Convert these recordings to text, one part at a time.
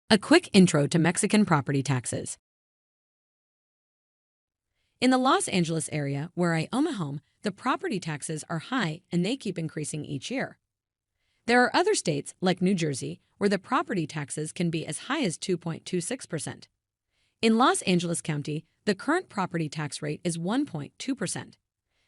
A quick intro to Mexican property taxes. In the Los Angeles area, where I own a home, the property taxes are high and they keep increasing each year. There are other states, like New Jersey, where the property taxes can be as high as 2.26%. In Los Angeles County, the current property tax rate is 1.2%.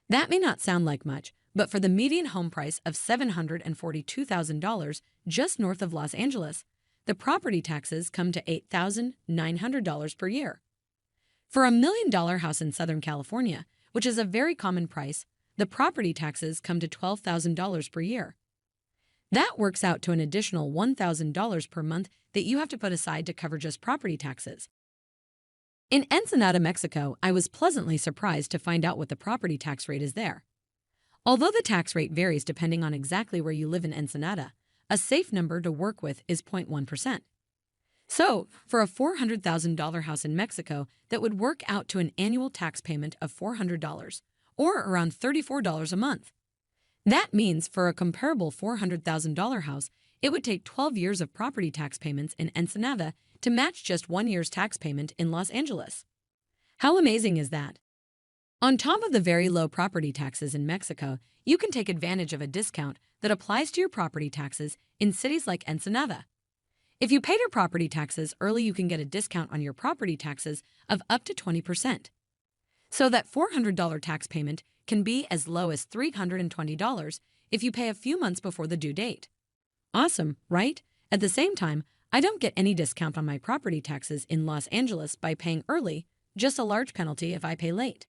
That may not sound like much, but for the median home price of $742,000 just north of Los Angeles, the property taxes come to $8,900 per year. For a $1 million house in Southern California, which is a very common price, the property taxes come to $12,000 per year. That works out to an additional $1,000 per month that you have to put aside to cover just property taxes. In Ensenada, Mexico, I was pleasantly surprised to find out what the property tax rate is there. Although the tax rate varies depending on exactly where you live in Ensenada, a safe number to work with is 0.1%. So, for a $400,000 house in Mexico, that would work out to an annual tax payment of $400, or around $34 a month. That means for a comparable $400,000 house, it would take 12 years of property tax payments in Ensenada to match just 1 year's tax payment in Los Angeles. How amazing is that? On top of the very low property taxes in Mexico, you can take advantage of a discount that applies to your property taxes in cities like Ensenada. If you paid your property taxes early, you can get a discount on your property taxes of up to 20%. So that $400 tax payment can be as low as $320 if you pay a few months before the due date. Awesome, right? At the same time, I don't get any discount on my property taxes in Los Angeles by paying early, just a large penalty if I pay late.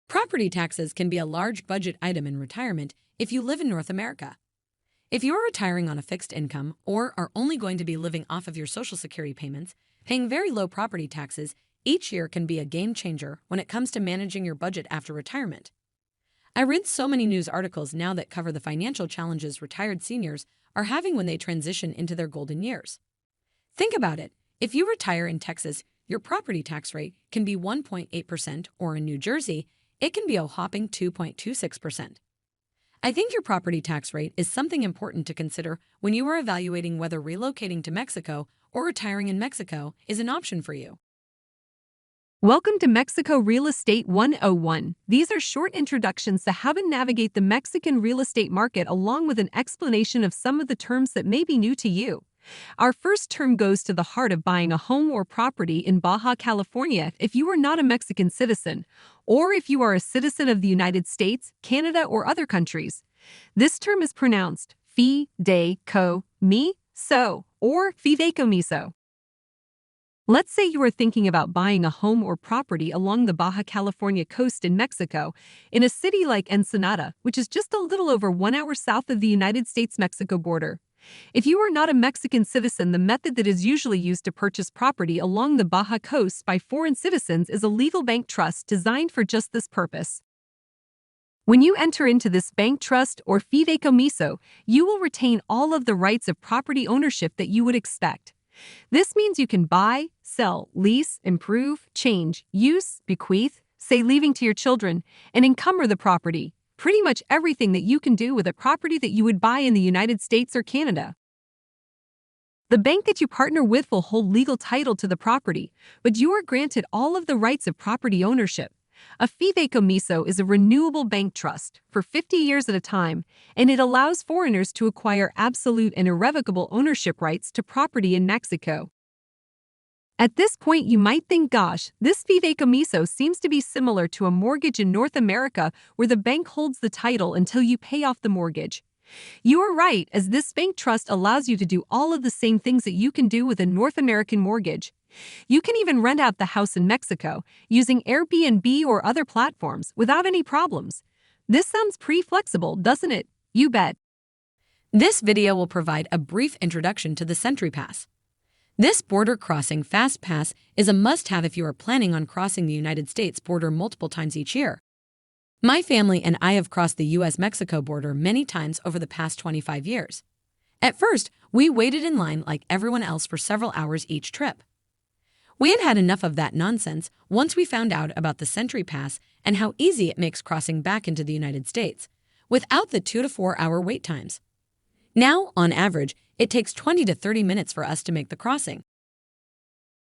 Property taxes can be a large budget item in retirement if you live in North America. If you are retiring on a fixed income or are only going to be living off of your Social Security payments, paying very low property taxes each year can be a game changer when it comes to managing your budget after retirement. I read so many news articles now that cover the financial challenges retired seniors are having when they transition into their golden years. Think about it. If you retire in Texas, your property tax rate can be 1.8%, or in New Jersey, it can be a whopping 2.26%. I think your property tax rate is something important to consider when you are evaluating whether relocating to Mexico or retiring in Mexico is an option for you. Welcome to Mexico Real Estate 101. These are short introductions to how to navigate the Mexican real estate market along with an explanation of some of the terms that may be new to you. Our first term goes to the heart of buying a home or property in Baja California if you are not a Mexican citizen, or if you are a citizen of the United States, Canada, or other countries. This term is pronounced Fideicomiso or Fideicomiso. Let's say you are thinking about buying a home or property along the Baja California coast in Mexico, in a city like Ensenada, which is just a little over 1 hour south of the United States-Mexico border. If you are not a Mexican citizen, the method that is usually used to purchase property along the Baja coast by foreign citizens is a legal bank trust designed for just this purpose. When you enter into this bank trust or fideicomiso, you will retain all of the rights of property ownership that you would expect. This means you can buy, sell, lease, improve, change, use, bequeath, say leaving to your children, and encumber the property. Pretty much everything that you can do with a property that you would buy in the United States or Canada. The bank that you partner with will hold legal title to the property, but you are granted all of the rights of property ownership. A fideicomiso is a renewable bank trust for 50 years at a time, and it allows foreigners to acquire absolute and irrevocable ownership rights to property in Mexico. At this point, you might think, gosh, this fideicomiso seems to be similar to a mortgage in North America where the bank holds the title until you pay off the mortgage. You are right, as this bank trust allows you to do all of the same things that you can do with a North American mortgage. You can even rent out the house in Mexico using Airbnb or other platforms without any problems. This sounds pretty flexible, doesn't it? You bet. This video will provide a brief introduction to the SENTRI Pass. This border crossing fast pass is a must-have if you are planning on crossing the United States border multiple times each year. My family and I have crossed the U.S.-Mexico border many times over the past 25 years. At first, we waited in line like everyone else for several hours each trip. We had had enough of that nonsense once we found out about the SENTRI Pass and how easy it makes crossing back into the United States, without the 2 to 4 hour wait times. Now, on average, it takes 20 to 30 minutes for us to make the crossing.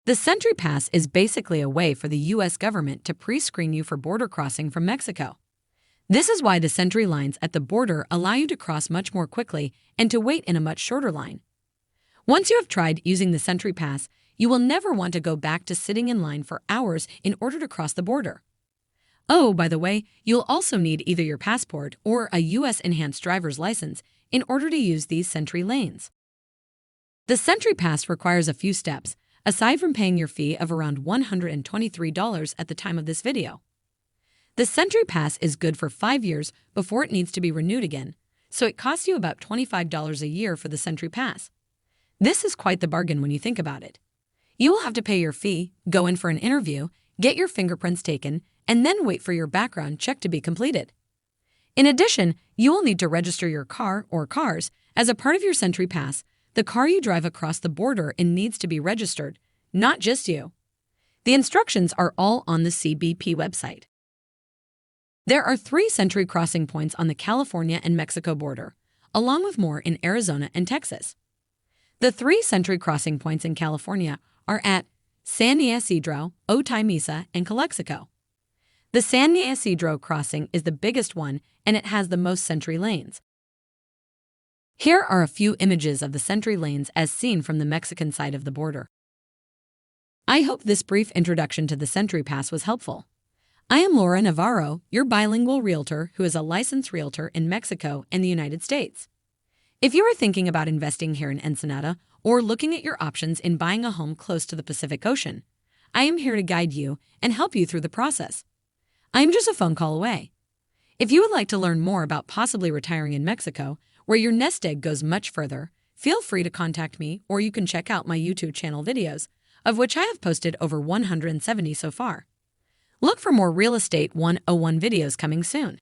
The SENTRI Pass is basically a way for the U.S. government to pre-screen you for border crossing from Mexico. This is why the SENTRI lines at the border allow you to cross much more quickly and to wait in a much shorter line. Once you have tried using the SENTRI Pass, you will never want to go back to sitting in line for hours in order to cross the border. Oh, by the way, you'll also need either your passport or a U.S. enhanced driver's license in order to use these SENTRI lanes. The SENTRI Pass requires a few steps, aside from paying your fee of around $123 at the time of this video. The SENTRI Pass is good for 5 years before it needs to be renewed again, so it costs you about $25 a year for the SENTRI Pass. This is quite the bargain when you think about it. You will have to pay your fee, go in for an interview, get your fingerprints taken, and then wait for your background check to be completed. In addition, you will need to register your car or cars as a part of your SENTRI Pass. The car you drive across the border in needs to be registered, not just you. The instructions are all on the CBP website. There are 3 SENTRI crossing points on the California and Mexico border, along with more in Arizona and Texas. The 3 SENTRI crossing points in California are at San Ysidro, Otay, Mesa, and Calexico. The San Ysidro crossing is the biggest one, and it has the most SENTRI lanes. Here are a few images of the SENTRI lanes as seen from the Mexican side of the border. I hope this brief introduction to the SENTRI Pass was helpful. I am Laura Navarro, your bilingual realtor who is a licensed realtor in Mexico and the United States. If you are thinking about investing here in Ensenada or looking at your options in buying a home close to the Pacific Ocean, I am here to guide you and help you through the process. I am just a phone call away. If you would like to learn more about possibly retiring in Mexico, where your nest egg goes much further, feel free to contact me, or you can check out my YouTube channel videos, of which I have posted over 170 so far. Look for more Real Estate 101 videos coming soon.